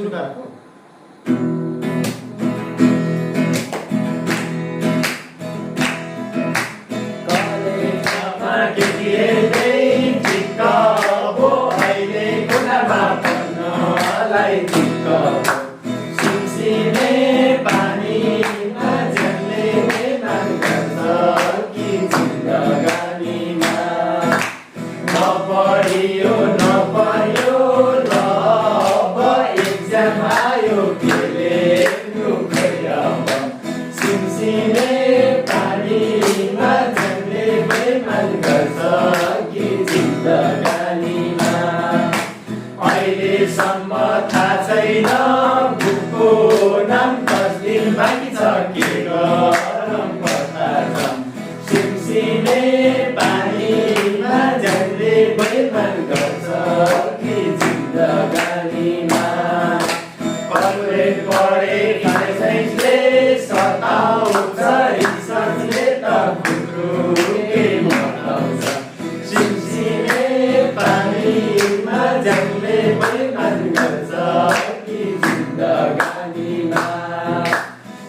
सुरुकारको कलेजमा केटी हेर्दै चिक्क हो अहिले कुनामा भन्नलाई चिक्क हो सिमसिमे पानीमा झन्ले बेमान गर्छ कि जिन्दगानीमा नपढियो नपढ्यो र अब एक्जाम आयो के लेख्नु खै अब सिमसिमे पानीमा झन्ले बेमान गर्छ कि जिन्दगानीमा अहिलेसम्म थाहा छैन बुकको नाम 10 दिन बाँकी छ के गरौँ पत्ता छ सिमसिमे पानीमा झन्ले बेमान गर्छ कि जिन्दगानीमा कलकुलेट पढे साइन्सले सताउँछ रिसर्चले त खुत्रुके मनाउँछ सिमसिमे पानीमा झन्ले बेमान गर्छ कि जिन्दगानीमा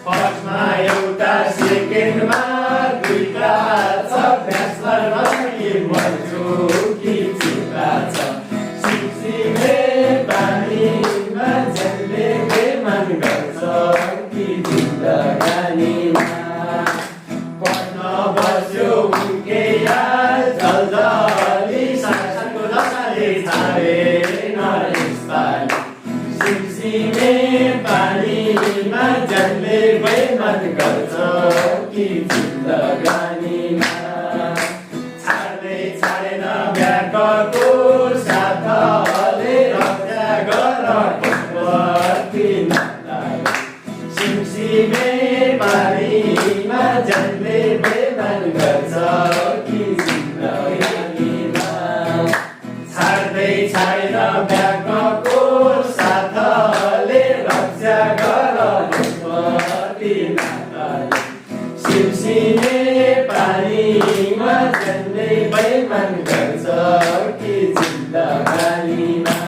फर्स्टमा एउटा सेकेन्डमा दुईटा छ ब्याचलर नसकी मर्छु कि चिन्ता छ सिमसिमे पानीमा झन्ले बेमान गर्छ कि जिन्दगानीमा पढ्न बस्यो उनके याद जलजली शासनको दशाले छाडेन यसपालि सिमसिमे पानीमा झन्ले बेमान गर्छ कि जिन्दगानीमा छाड्दै छाडेन ब्याकको साथले रक्षा गर पति नाताले सिमसिमे पानीमा झन्ले बेमान गर्छ कि जिन्दगानीमा छाड्दै छाडेन ब्याकको साथले रक्षा गर पति नाताले सिमसिमे पानीमा झन्ले बेमान गर्छ कि जिन्दगानीमा